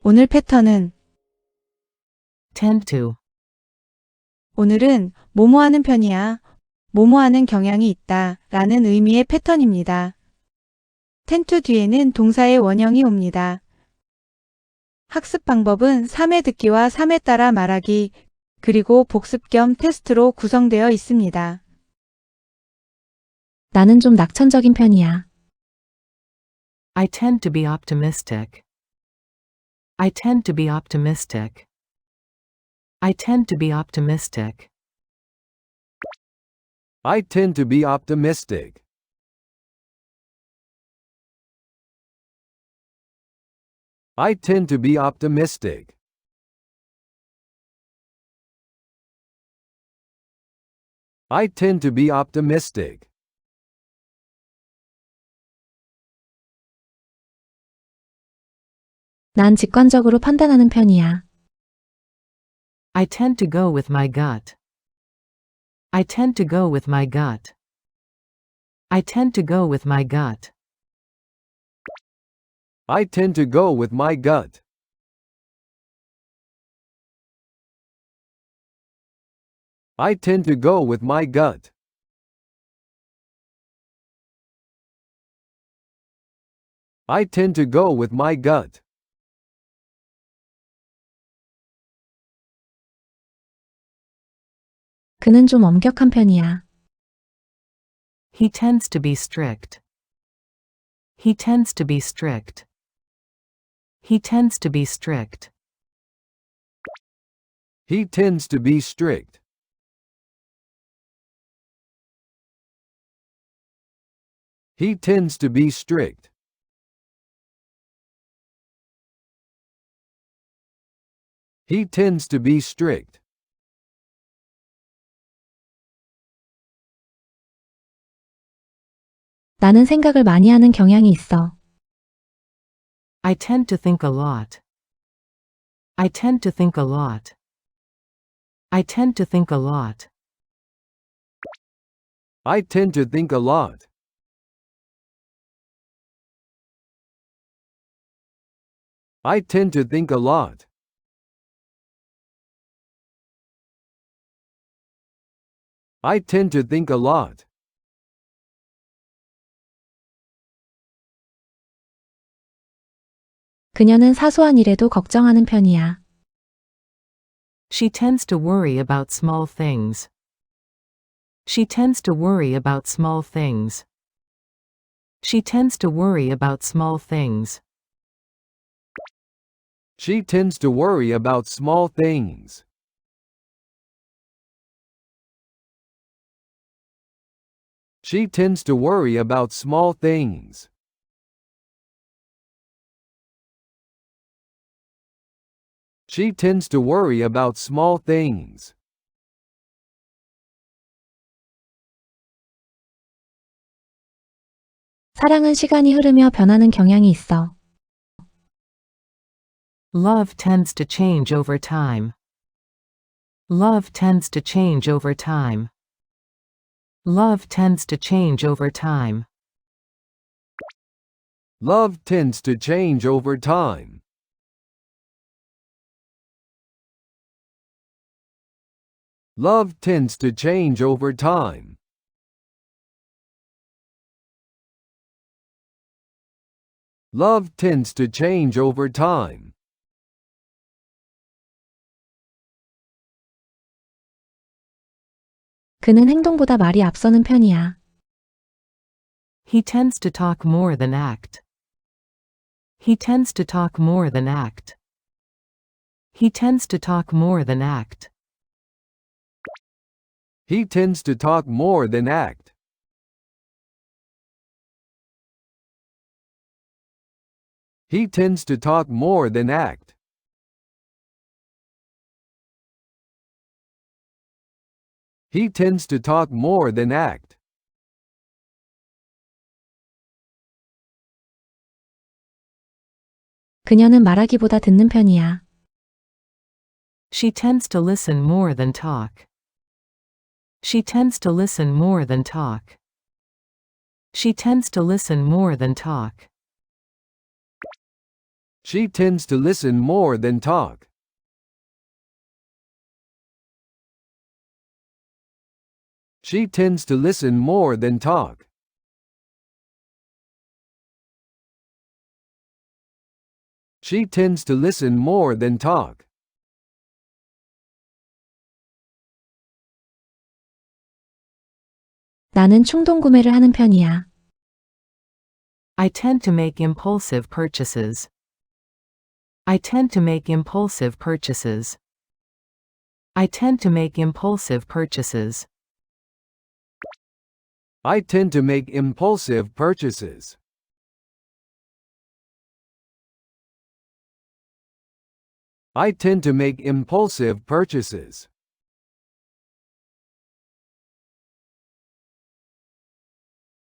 오늘 패턴은 tend to, 오늘은 뭐뭐 하는 편이야. 뭐뭐 하는 경향이 있다 라는 의미의 패턴입니다. tend to 뒤에는 동사의 원형이 옵니다. 학습 방법은 3회 듣기와 3회 따라 말하기 그리고 복습 겸 테스트로 구성되어 있습니다. 나는 좀 낙천적인 편이야. I tend to be optimistic. I tend to be optimistic. I tend to be optimistic. I tend to be optimistic. I tend to be optimistic. I tend to be optimistic. 난 직관적으로 판단하는 편이야. I tend to go with my gut. I tend to go with my gut. I tend to go with my gut. I tend to go with my gut. I tend to go with my gut. I tend to go with my gut. 그는 좀 엄격한 편이야. He tends to be strict. He tends to be strict. He tends to be strict. He tends to be strict. He tends to be strict. He tends to be strict. 나는 생각을 많이 하는 경향이 있어. I tend to think a lot. I tend to think a lot. I tend to think a lot. I tend to think a lot. I tend to think a lot. I tend to think a lot. 그녀는 사소한 일에도 걱정하는 편이야. She tends to worry about small things. She tends to worry about small things. She tends to worry about small things. She tends to worry about small things. She tends to worry about small things. She tends to worry about small things. 사랑은 시간이 흐르며 변하는 경향이 있어. Love tends to change over time. Love tends to change over time. Love tends to change over time. Love tends to change over time. Love tends to change over time. Love tends to change over time. 그는 행동보다 말이 앞서는 편이야. He tends to talk more than act. He tends to talk more than act. He tends to talk more than act. He tends to talk more than act. He tends to talk more than act. He tends to talk more than act. 그녀는 말하기보다 듣는 편이야. She tends to listen more than talk. She tends to listen more than talk. She tends to listen more than talk. She tends to listen more than talk. She tends to listen more than talk. She tends to listen more than talk. 나는 충동 구매를 하는 편이야. I tend to make impulsive purchases. I tend to make impulsive purchases. I tend to make impulsive purchases. I tend to make impulsive purchases. I tend to make impulsive purchases.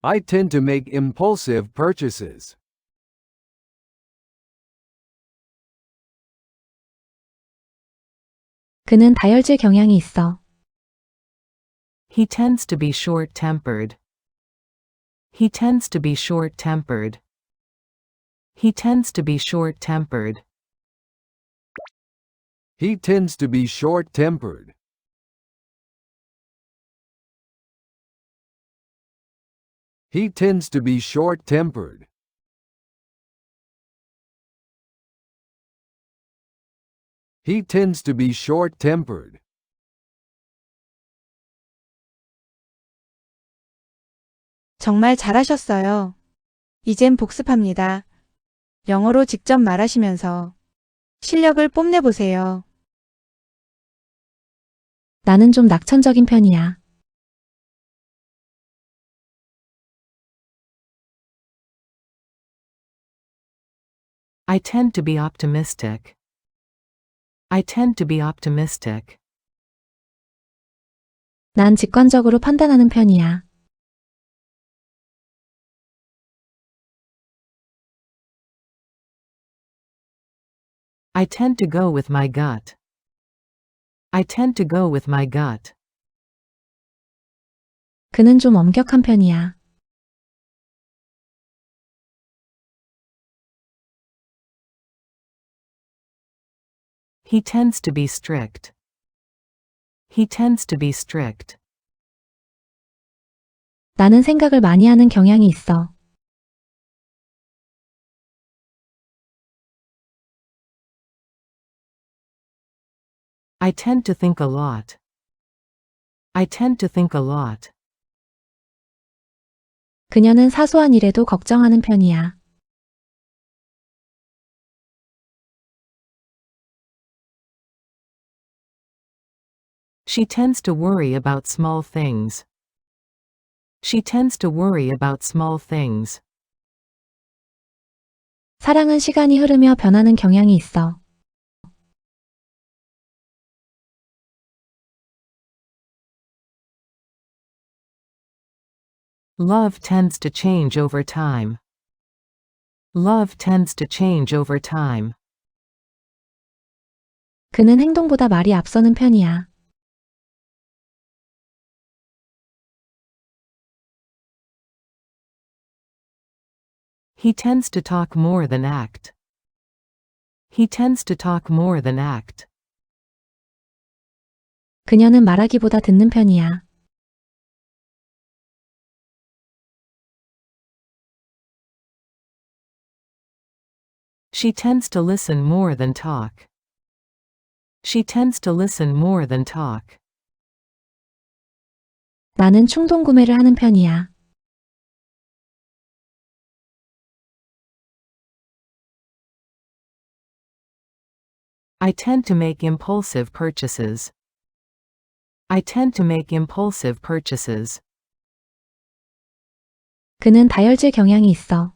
I tend to make impulsive purchases. 그는 다혈질 경향이 있어. He tends to be short-tempered. He tends to be short-tempered. He tends to be short-tempered. He tends to be short-tempered. He tends to be short-tempered. He tends to be short-tempered. 정말 잘하셨어요. 이젠 복습합니다. 영어로 직접 말하시면서 실력을 뽐내보세요. 나는 좀 낙천적인 편이야. I tend to be optimistic. I tend to be optimistic. 난 직관적으로 판단하는 편이야. I tend to go with my gut. I tend to go with my gut. 그는 좀 엄격한 편이야. He tends to be strict. He tends to be strict. 나는 생각을 많이 하는 경향이 있어. I tend to think a lot. I tend to think a lot. 그녀는 사소한 일에도 걱정하는 편이야. She tends to worry about small things. She tends to worry about small things. 사랑은 시간이 흐르며 변하는 경향이 있어. Love tends to change over time. Love tends to change over time. 그는 행동보다 말이 앞서는 편이야. He tends to talk more than act. He tends to talk more than act. 그녀는 말하기보다 듣는 편이야. She tends to listen more than talk. She tends to listen more than talk. 나는 충동 구매를 하는 편이야. I tend to make impulsive purchases. I tend to make impulsive purchases. 그는 다혈질 경향이 있어.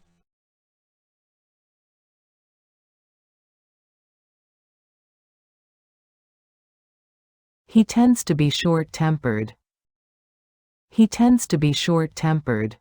He tends to be short-tempered. He tends to be short-tempered.